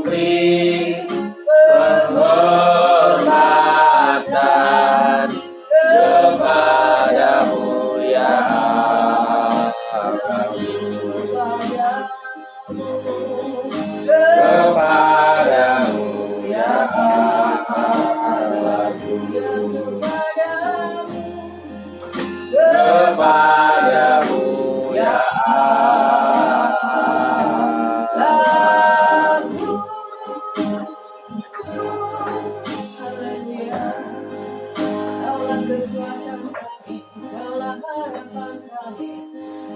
beri penghormatan kepadamu ya kepadamu ya kepadamu ya Kaulah kekuatan kami, kaulah harapan kami,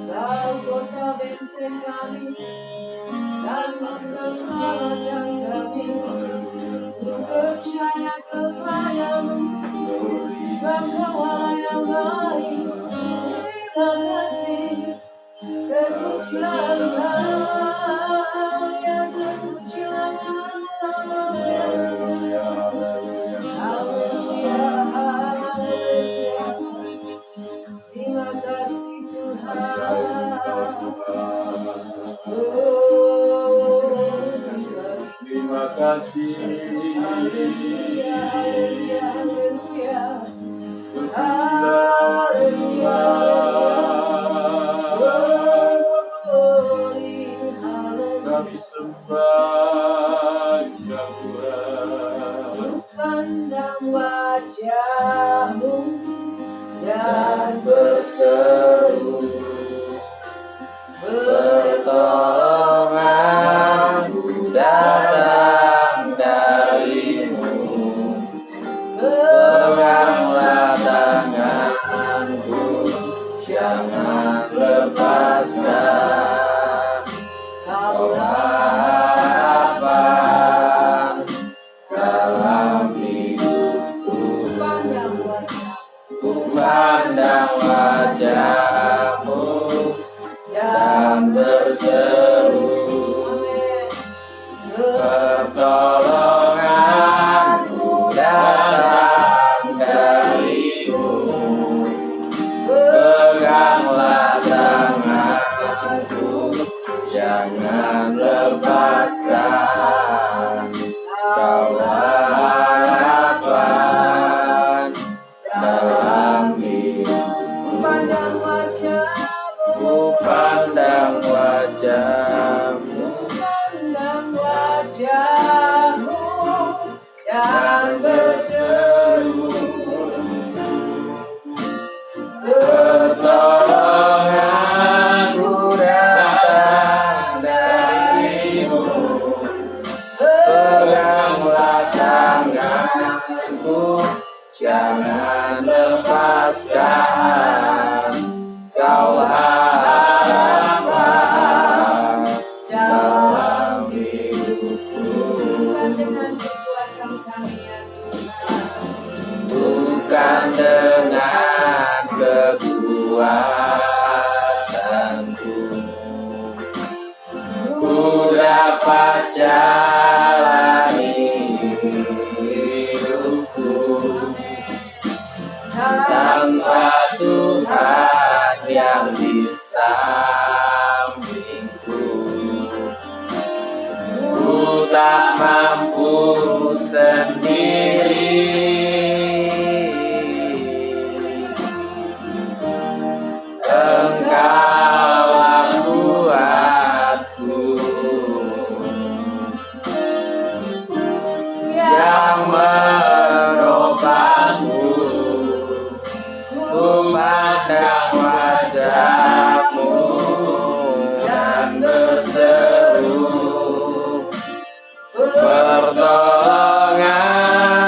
kau kota benteng kami, dan menyelamatkan kami. Ku percaya kepadamu, sebab Kaulah yang baik. Terima kasih, terpujilah Engkau, ya terpujilah Haleluya, haleluya, haleluya. Terima kasih Tuhan. Terima kasih. Haleluya, haleluya, haleluya. Haleluya. Kami sembah Tuhan. Pandang wajah-Mu dan berseru, pertolonganku datang dari-Mu. Peganglah tanganku, jangan lepaskan. Kaulah harapan dalam hidupku. Ku pandang wajah-Mu dan berseru, pertolonganku datang dari-Mu. Peganglah tanganku, jangan lepaskan. Kaulah harapan dalam hidupku. pandang wajah-Mu, Pandang wajah-Mu pandang wajah-Mu dan berseru, pertolonganku datang dari-Mu. Peganglah tanganku, jangan lepaskan. Kaulah harapan dalam hidupku. bukan dengan kekuatan kami ya Tuhan. Bukan dengan kekuatanku, ku dapat jalani hidupku. Tanpa Tuhan yang di sampingku, ku tak mampu sendiri. Engkaulah kuatku, yang menopangku. Ku pandang wajah-Mu dan berseru, pertolongan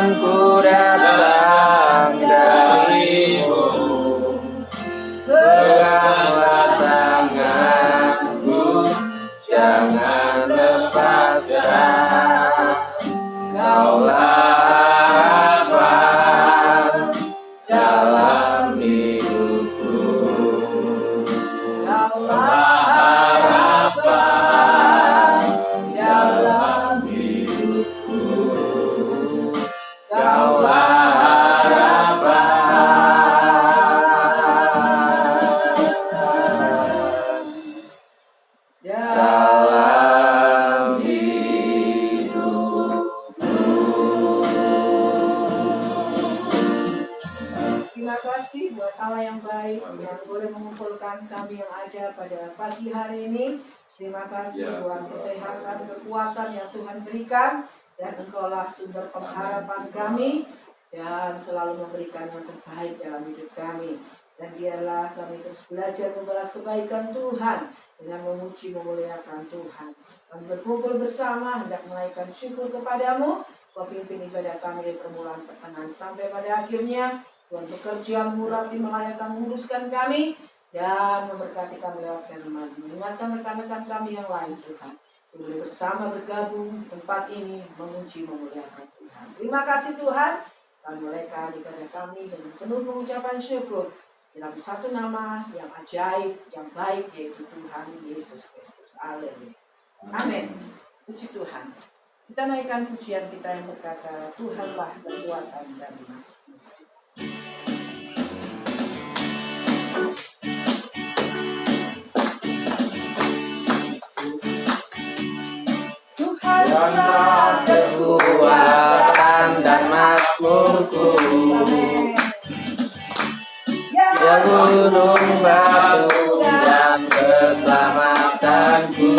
Tuhan Allah yang baik yang boleh mengumpulkan kami yang ada pada pagi hari ini. Terima kasih Tuhan, kesehatan, kekuatan yang Tuhan berikan, dan Engkaulah sumber pengharapan kami dan selalu memberikan yang terbaik dalam hidup kami. Dan biarlah kami terus belajar membalas kebaikan Tuhan dengan memuji memuliakan Tuhan. Kami berkumpul bersama hendak menaikkan syukur kepadamu. Kau pimpin ibadah kami dari permulaan pertengahan sampai pada akhirnya. Tuhan bekerja mengurapi, melayakkan, menguruskan kami dan memberkati kami lewat firman. Mengingatkan rekan-rekan kami yang lain Tuhan, boleh bersama bergabung di tempat ini memuji memuliakan Tuhan. Terima kasih Tuhan. Kami mulaikan ibadah kami dengan penuh pengucapan syukur dalam satu nama yang ajaib, yang baik, yaitu Tuhan Yesus Kristus. Haleluya. Amin. Puji Tuhan. Kita naikkan pujian kita yang berkata, Tuhanlah kekuatan dan dimas. Tuhanlah kekuatan dan mazmurku, ya gunung batu dan keselamatanku.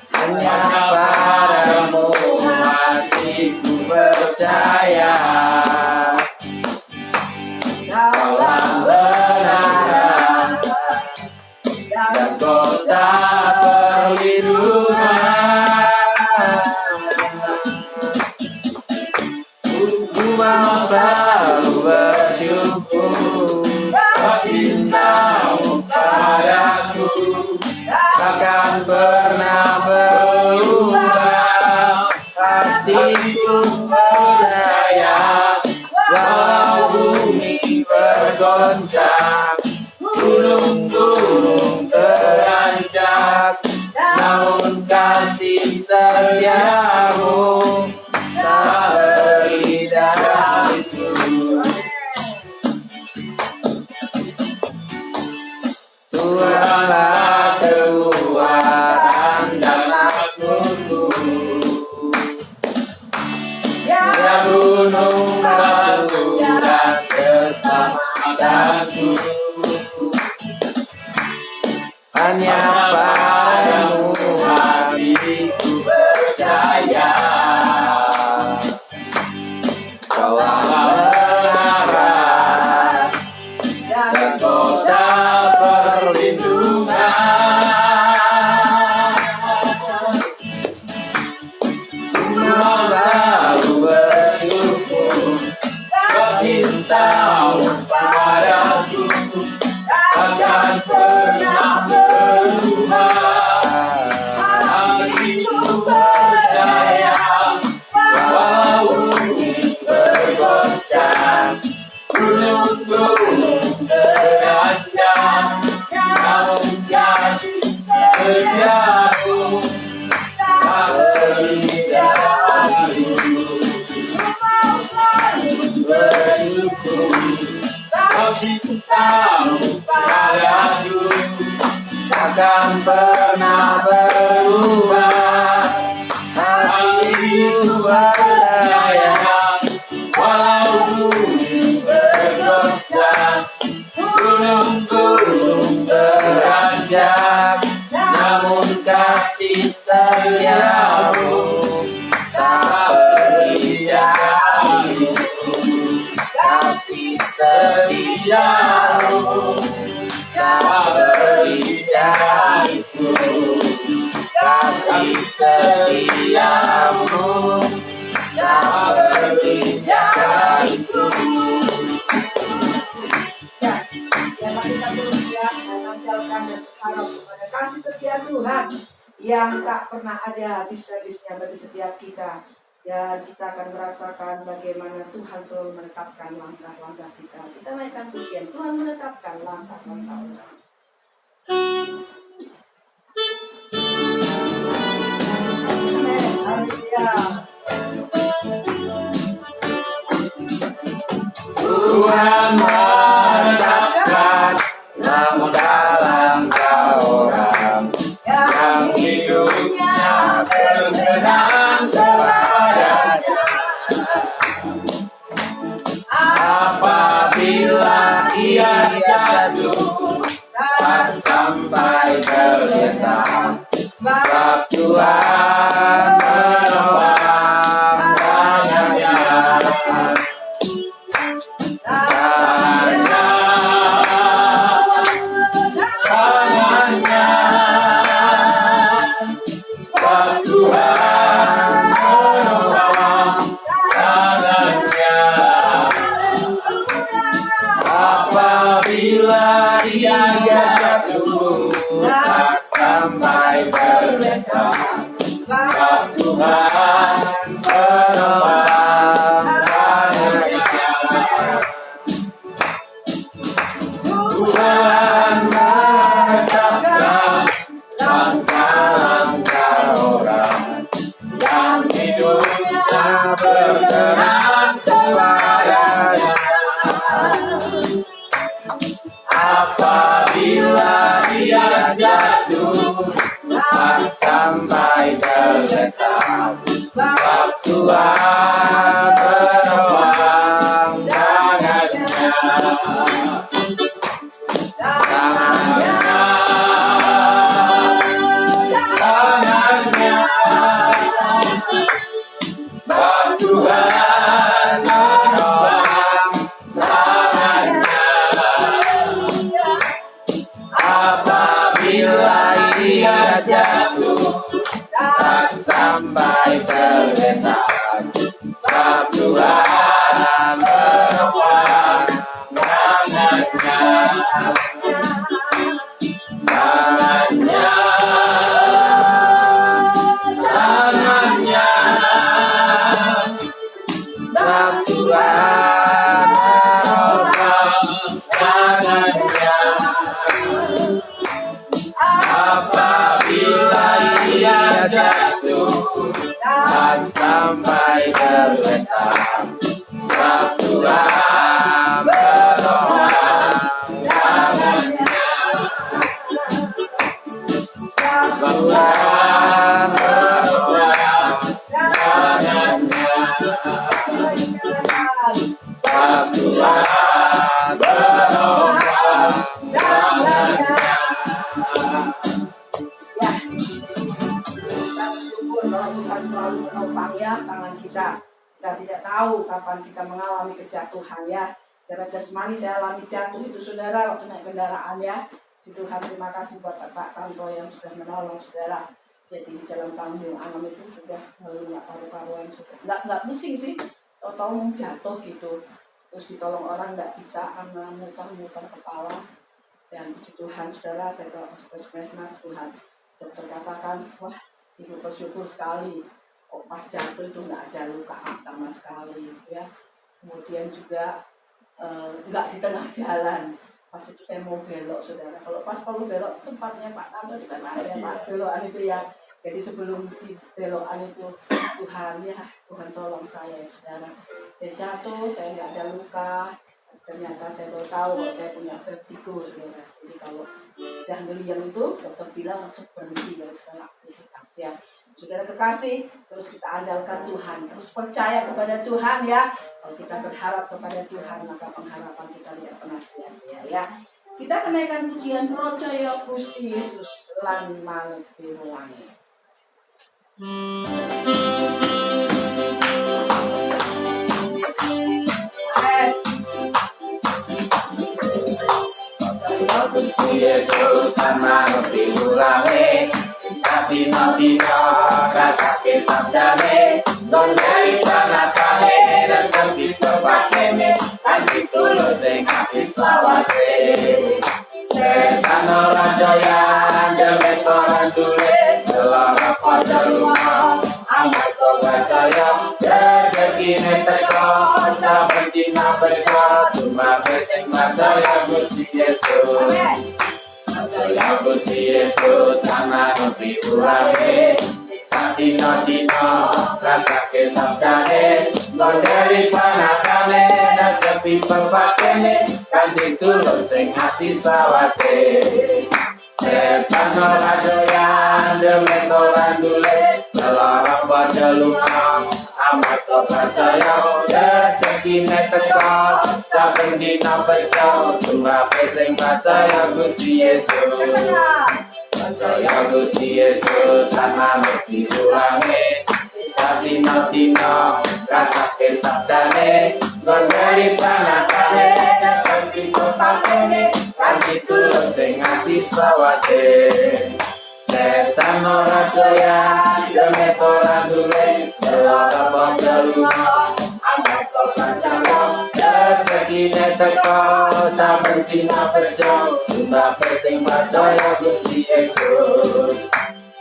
Hanya padamu hatiku percaya, Kaulah benaran dan kota perlindungan. Ku mau selalu bersyukur, cintamu padaku takkan pernah berubah. Hatiku percaya, walau bumi bergoncang, gunung-gunung teranjak, namun kasih setiamu tak beri dariku. Tuhanlah kekuatan dan mazmurku, ya gunung batu dan keselamatanku. Hanya padamu hatiku percaya, Kaulah benaran dan kota perlindungan. Ku mau selalu bersyukur, cintamu padaku takkan pernah berubah. Hatiku percaya, walau bumi bergoncang, gunung-gunung terancam, namun kasih setiamu tak beri dariku. Bersyukur, kau cintamu padaku takkan pernah berubah. Hatiku percaya, walau bumi bergoncang, gunung-gunung teranjak, namun kasih setiamu tak beri dariku. Kasih setiamu tak beri dariku. Kasih setiamu tak beri dariku. Ya, mari kita terus ya mengandalkan dan berharap kepada kasih setia Tuhan yang tak pernah ada habis-habisnya bagi setiap kita. Dan kita akan merasakan bagaimana Tuhan selalu menetapkan langkah-langkah kita. Kita naikkan pujian, Tuhan menetapkan langkah-langkah. Tuhan menetapkan langkah-langkah orang yang hidupnya berkenan kepadanya. Sebab Tuhan menopang tangannya. Tangannya. Sebab Tuhan menopang tangannya. Apabila ia jatuh tak sampai terletak, sebab Tuhan menopang tangannya. Tuhan menetapkan langkah-langkah orang yang hidupnya berkenan kepadanya. Apabila dia jatuh tak sampai terletak, sebab Tuhan menopang tangannya. Tangannya, tangannya, sebab Tuhan menopang tangannya. Apabila ia jatuh tak sampai terletak, sebab Tuhan menopang tangannya. Tangannya, tangannya, sebab Tuhan menopang tangannya. Apabila ia jatuh tak sampai terletak, sebab Tuhan menopang tangannya. Tuhan menopang tangannya. Sebab Tuhan menopang tangannya. Ya, kita bersyukur bahwa Tuhan selalu menopang ya tangan kita. Kita tidak tahu kapan kita mengalami kejatuhan ya. Secara jasmani saya alami jatuh itu saudara waktu naik kendaraan ya. Tuhan terima kasih buat Pak Tanto yang sudah menolong saudara. Jadi di dalam tanggung alam itu sudah nggak paru-paruan sudah nggak pusing sih. Tahu-tahu jatuh gitu. Terus ditolong orang nggak bisa karena muter-muter kepala. Dan puji Tuhan saudara saya bawa ke puskesmas Tuhan. Dokter katakan wah ibu bersyukur sekali. Kok pas jatuh itu nggak ada luka sama sekali ya. Kemudian juga nggak di tengah jalan. Pas itu saya mau belok saudara. Kalau pas perlu belok tempatnya Pak Tanto di mana ya Pak belokan itu ya. Jadi sebelum di belokan itu Tuhan ya Tuhan tolong saya saudara. Saya jatuh, saya nggak ada luka. Ternyata saya baru tahu kalau saya punya vertigo saudara. Jadi kalau udah ngeliang itu dokter bilang langsung berhenti dari segala aktivitas ya. Saudara kekasih, terus kita andalkan Tuhan, terus percaya kepada Tuhan ya. Kalau kita berharap kepada Tuhan, maka pengharapan kita tidak pernah sia-sia ya. Kita kenaikan pujian Rojoyo Gusti Yesus lan manut pirulangi. Rojoyo Gusti Yesus lan manut pirulangi. Dino-dino rasake sabdane Gondeli panatane dan terbit kepakene Anji tulus ing ati selawase Setan ora doyan demet orang tulis Selama pada lunga amat kau percaya Rezekine teko saben dina bersa Cuma besing percaya Gusti Yesus Percaya Gusti Yesus tanah negeri ulangi Sadino-dino rasake sabdane Gondeli panatane dan tepi pepakene Kanthi tulus ing ati sawase Setan ora doyan demet ora ndulit Selarang pada luka amat kepercaya Rezekine teko saben dina pecah Cuma pesing percaya Gusti Yesus Percaya Gusti Yesus sama mati ulangi Sabdino-dino rasake sabdane Gondeli panakane Kanti kopakene Kanti tulus sing ati sawase Setan ora doyan Demet ora dule Delok pondolungo Amek kok percaya Rezekine teko Saben dina bejo Sebab sing percaya Gusti Yesus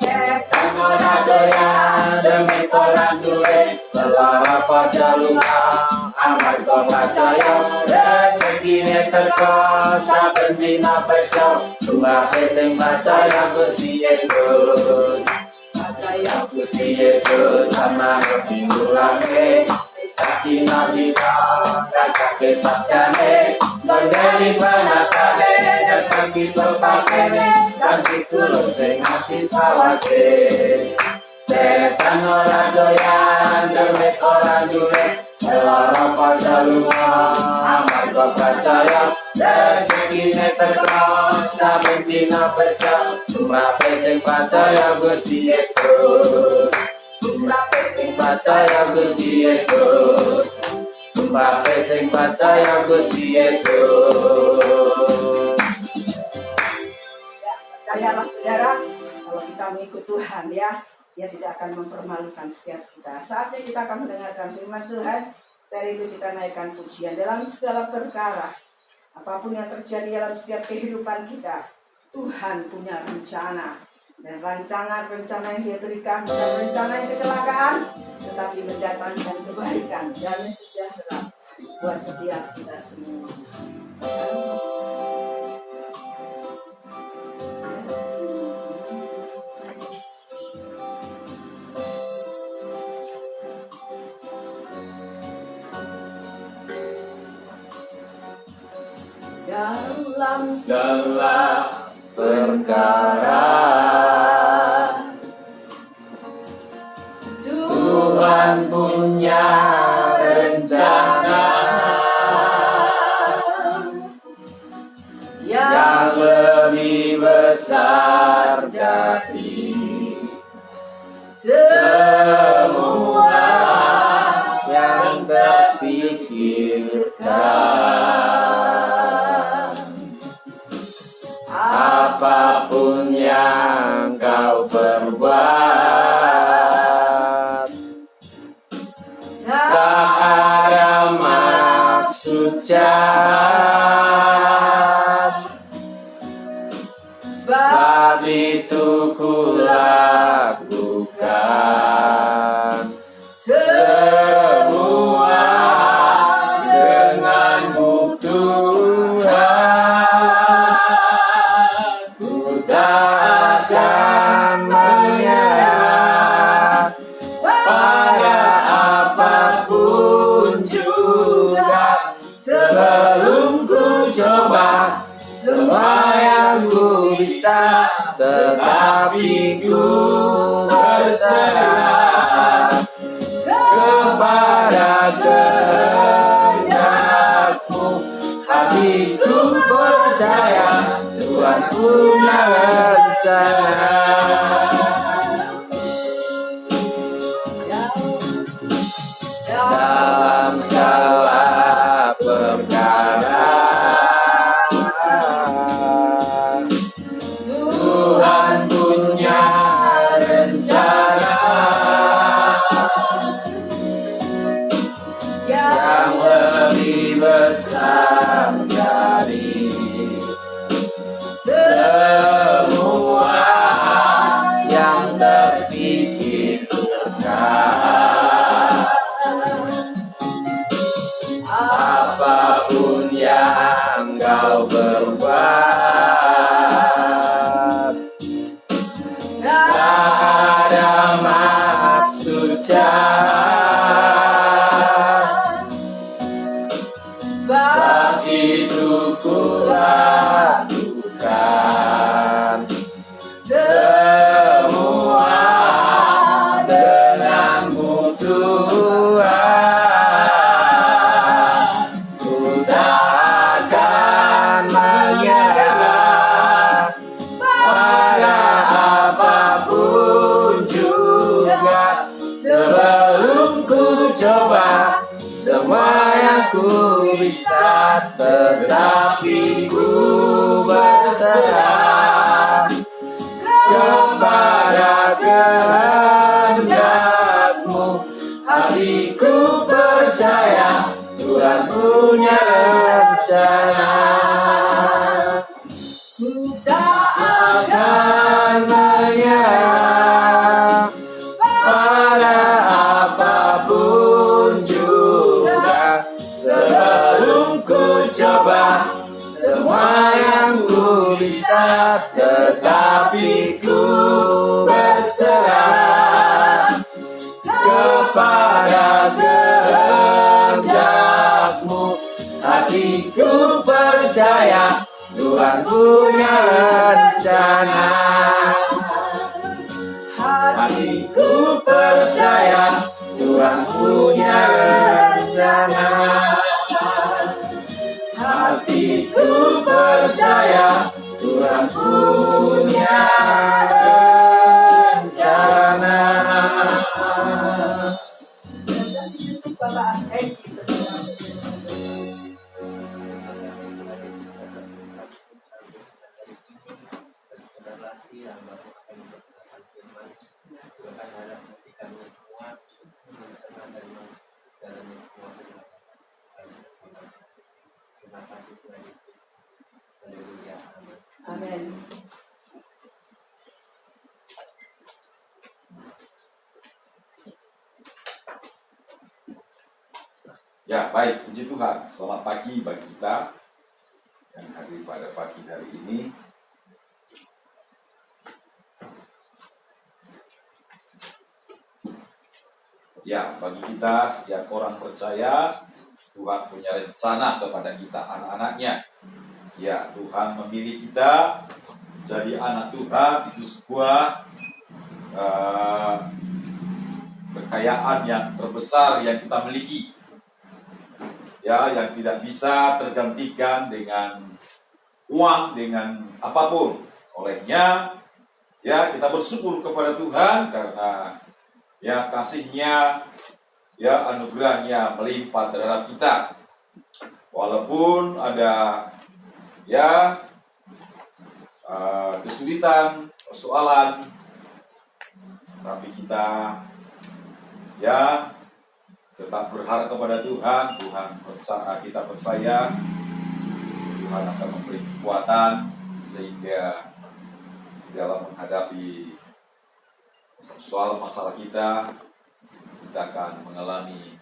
Setan ora doyan Demet ora dule Delok pondolungo Amek kok percaya Rezekine teko Saben dina bejo Sebab sing percaya Gusti Yesus Percaya Gusti Yesus sama ngepiulake Sakina-dina rasake sabdane Gondeli panakane Datang kita pakene Kanti tulus sing ati sawase Setan ora doyan Demet ora dule Seloro padha lunga Amarga percaya Rezekine teko Saben dina bejo Sumrape sing percaya Gusti Yesus Sumrape sing percaya Gusti Yesus Sumrape sing percaya Gusti Yesus. Percayalah saudara, kalau kita mengikut Tuhan ya, Dia tidak akan mempermalukan setiap kita. Saatnya kita akan mendengarkan firman Tuhan. Saya rindu kita naikkan pujian dalam segala perkara. Apapun yang terjadi dalam setiap kehidupan kita, Tuhan punya rencana. Dan rancangan-rencana yang Dia berikan bukan rencana yang kecelakaan, tetapi mendatangkan kebaikan dan sejahtera buat setiap kita semua. Dalam Segala perkara Tuhan punya rencana yang lebih besar dari semua yang terpikirkan. Apapun yang kau perbuat, tak ada maksud jahat. Sebab itu ku lakukan semua denganmu Tuhan. Ku tak akan menyerah pada apapun juga sebelum ku coba semua yang ku bisa, tetapi ku berserah kepada kehendakmu. Hatiku percaya Tuhan punya rencana. Dalam segala perkara Tuhan punya rencana yang lebih besar dari semua yang terpikirkan. Apapun yang kau berbuat, tak ada maksud jahat. Sebab itu ku lakukan semua denganmu bisa, tetapi ku berserah kepada kehendak-Mu. Hatiku percaya Tuhan punya rencana. Ku tak Akan menyerah pada apapun juga, sebelum ku coba semua yang ku bisa, tetapi ku berserah kepada kehendak-Mu. Hatiku percaya Tuhan punya rencana. Hatiku percaya Tuhan punya rencana. Hatiku percaya Tuhan punya rencana. Bapak Amin. Ya, baik, puji Tuhan. Selamat pagi bagi kita yang hadir pada pagi hari ini. Ya, bagi kita setiap orang percaya Tuhan punya rencana kepada kita, anak-anaknya. Ya, Tuhan memilih kita jadi anak Tuhan. Itu sebuah kekayaan yang terbesar yang kita miliki. Ya, yang tidak bisa tergantikan dengan uang, dengan apapun. Olehnya, ya kita bersyukur kepada Tuhan karena ya kasih-Nya, ya anugerah-Nya melimpah terhadap kita. Walaupun ada ya kesulitan, persoalan, tapi kita ya tetap berharap kepada Tuhan. Kita percaya Tuhan akan memberi kekuatan sehingga dalam menghadapi soal masalah kita akan mengalami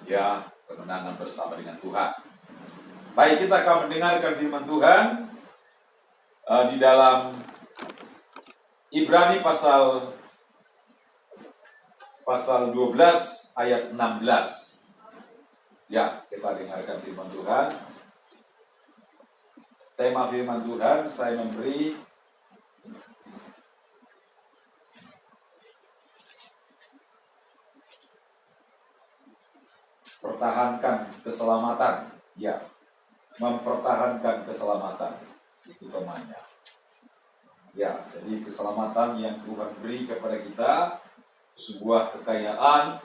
ya kemenangan bersama dengan Tuhan. Baik, kita akan mendengarkan firman Tuhan di dalam Ibrani pasal 12 ayat 16. Ya, kita dengarkan firman Tuhan. Tema firman Tuhan saya memberi pertahankan keselamatan. Ya, mempertahankan keselamatan. Itu temanya. Ya, jadi keselamatan yang Tuhan beri kepada kita sebuah kekayaan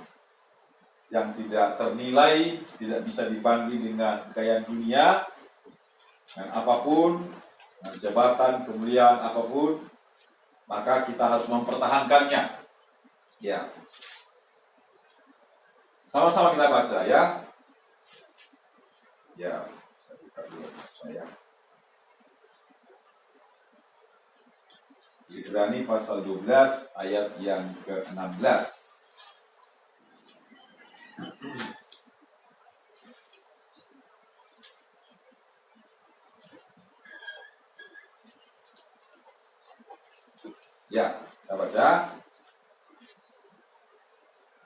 yang tidak ternilai, tidak bisa dibanding dengan kekayaan dunia, dan apapun, dengan jabatan, kemuliaan apapun, maka kita harus mempertahankannya. Ya, sama-sama kita baca ya. Ya, saya buka dulu saya. Ibrani pasal 12 ayat yang ke-16. Ya, kita baca.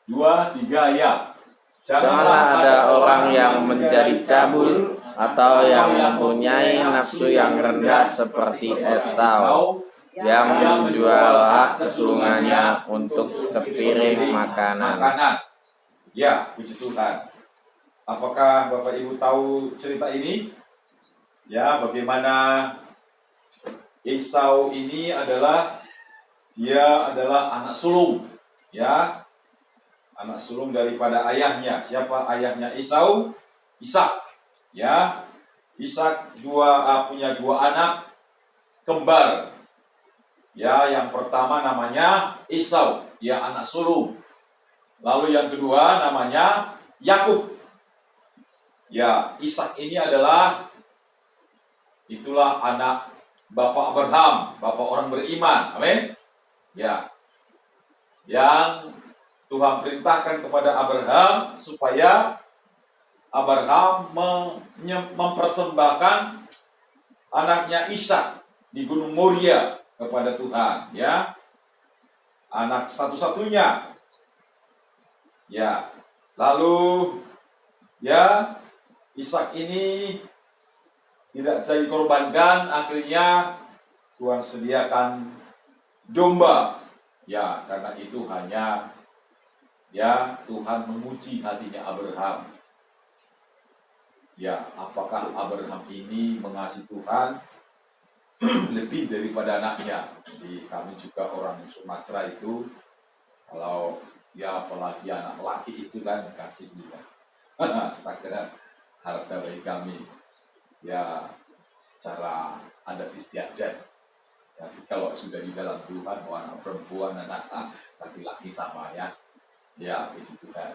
2, 3 ya. Janganlah ada orang yang menjadi cabul atau yang mempunyai nafsu yang rendah seperti Esau, yang menjual hak kesulungannya untuk sepiring makanan. Ya, puji Tuhan. Apakah Bapak Ibu tahu cerita ini? Ya, bagaimana Esau ini dia adalah anak sulung. Ya, anak sulung daripada ayahnya. Siapa ayahnya Esau? Ishak. Ya, Ishak punya dua anak kembar. Ya, yang pertama namanya Esau, dia anak sulung. Lalu yang kedua namanya Yakub. Ya, Ishak ini itulah anak Bapak Abraham, Bapak orang beriman. Amin. Ya, yang Tuhan perintahkan kepada Abraham supaya Abraham mempersembahkan anaknya Ishak di Gunung Moria kepada Tuhan, ya. Anak satu-satunya. Ya. Lalu ya, Ishak ini tidak jadi korbankan, akhirnya Tuhan sediakan domba. Ya, karena itu hanya ya Tuhan menguji hatinya Abraham. Ya, apakah Abraham ini mengasihi Tuhan lebih daripada anaknya? Jadi kami juga orang Sumatera itu, kalau ya apalagi anak laki itu kan kasih dia. Tak kira harta bagi kami. Ya, secara adat istiadat. Tapi kalau sudah di dalam Tuhan, anak perempuan, anak laki-laki sama ya. Ya, puji Tuhan.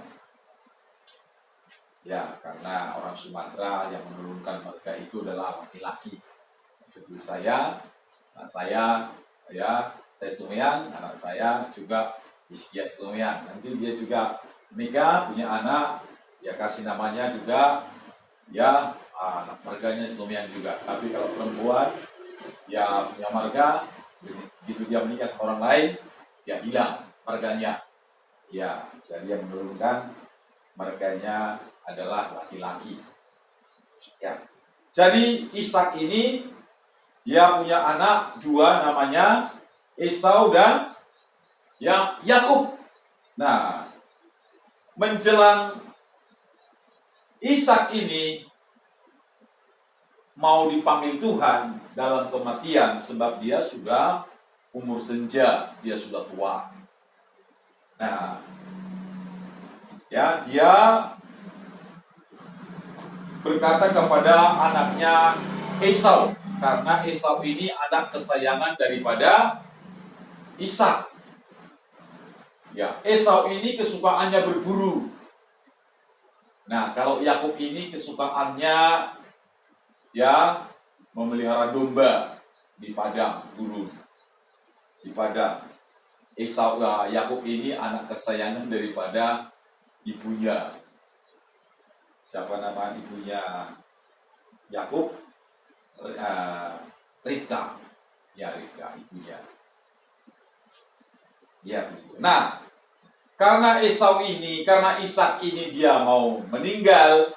Ya, karena orang Sumatera yang menurunkan mereka itu adalah laki-laki. Seperti saya, anak saya, ya, saya Stumian, anak saya juga Iskia Stumian. Nanti dia juga menikah, punya anak, ya kasih namanya juga, ya, anak marganya Stumian juga. Tapi kalau perempuan, ya punya marga, begitu dia menikah sama orang lain, ya hilang marganya. Ya, jadi yang menurunkan marganya adalah laki-laki. Ya, jadi Ishak ini dia punya anak dua namanya Esau dan Yakub. Nah, menjelang Ishak ini mau dipanggil Tuhan dalam kematian sebab dia sudah umur senja, dia sudah tua. Nah, ya dia berkata kepada anaknya Esau, karena Esau ini anak kesayangan daripada Ishak. Ya, Esau ini kesukaannya berburu. Nah, kalau Yakub ini kesukaannya ya memelihara domba di padang gurun. Di padang. Yakub ini anak kesayangan daripada ibunya. Siapa nama ibunya Yakub? Ribka. Ya, Ribka ibunya. Ya, nah, karena Ishak ini dia mau meninggal,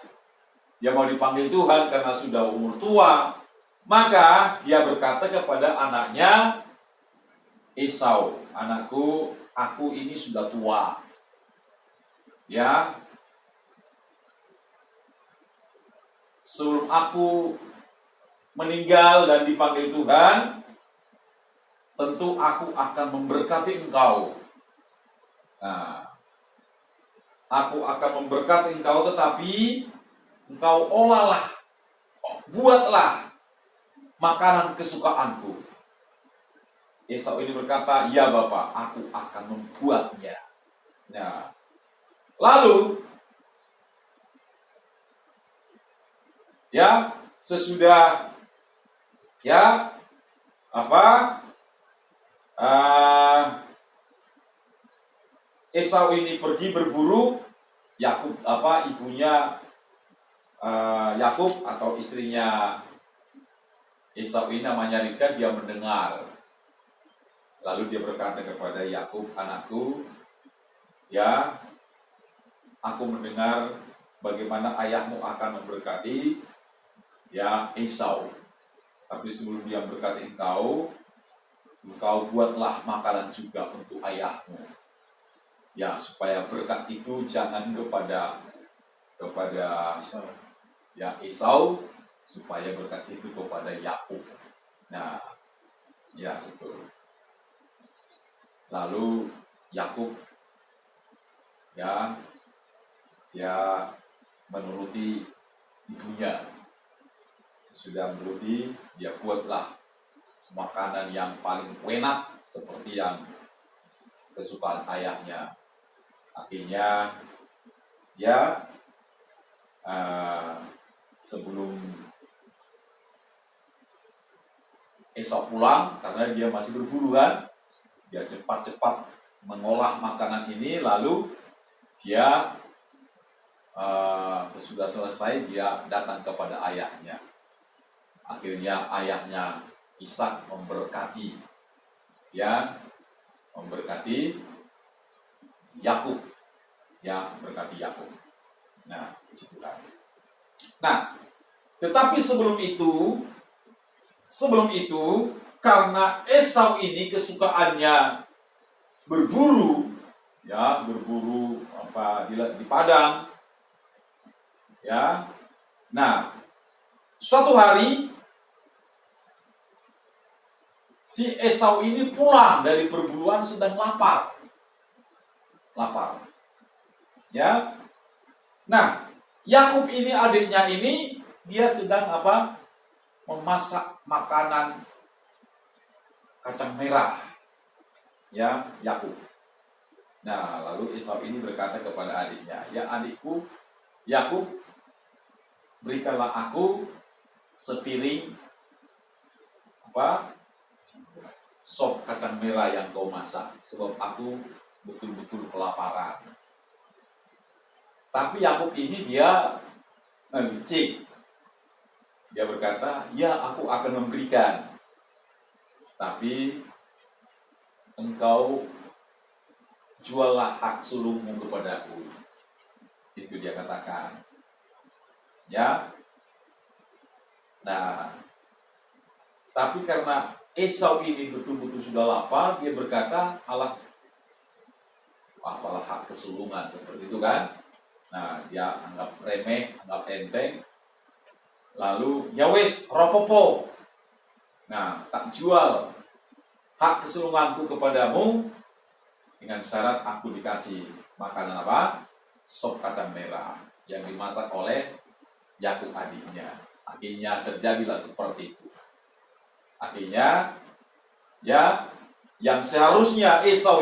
dia mau dipanggil Tuhan karena sudah umur tua, maka dia berkata kepada anaknya Esau, anakku, aku ini sudah tua. Ya, sebelum aku meninggal dan dipanggil Tuhan, tentu aku akan memberkati engkau. Nah, aku akan memberkati engkau, tetapi engkau buatlah makanan kesukaanku. Esau ini berkata, ya Bapak, aku akan membuatnya. Nah, lalu ya sesudah ya Esau ini pergi berburu, ibunya Yakub atau istrinya Esau ini namanya Ribka, dia mendengar. Lalu dia berkata kepada Yakub, anakku, ya, aku mendengar bagaimana ayahmu akan memberkati ya Esau. Tapi sebelum dia berkati engkau buatlah makanan juga untuk ayahmu. Ya, supaya berkat itu jangan kepada ya Esau, supaya berkat itu kepada Yakub. Nah, ya betul. Lalu Yakub ya menuruti ibunya. Sesudah menggeluti, dia buatlah makanan yang paling enak seperti yang kesukaan ayahnya. Akhirnya dia sebelum Esau pulang, karena dia masih berburu kan, dia cepat-cepat mengolah makanan ini, lalu dia sesudah selesai dia datang kepada ayahnya. Akhirnya ayahnya Ishak memberkati, ya, memberkati Yakub, ya, memberkati Yakub. Nah, itu kan. Nah, tetapi sebelum itu, karena Esau ini kesukaannya berburu, ya, berburu di padang, ya. Nah, suatu hari si Esau ini pulang dari perburuan sedang lapar, ya. Nah, Yakub ini adiknya ini dia sedang memasak makanan kacang merah, ya, Yakub. Nah, lalu Esau ini berkata kepada adiknya, ya adikku Yakub, berikanlah aku sepiring sop kacang merah yang kau masak, sebab aku betul-betul kelaparan. Tapi Yakub ini dia licik. Dia berkata, ya aku akan memberikan, tapi engkau juallah hak sulungmu kepadaku. Itu dia katakan. Ya. Nah, tapi karena Esau ini betul-betul sudah lapar, dia berkata, apalah hak kesulungan, seperti itu kan. Nah, dia anggap remeh, anggap enteng. Lalu, ya wis, ropopo. Nah, tak jual hak kesulunganku kepadamu dengan syarat aku dikasih makanan sop kacang merah yang dimasak oleh Yakub adiknya. Akhirnya terjadilah seperti itu. Akhirnya, ya, yang seharusnya Esau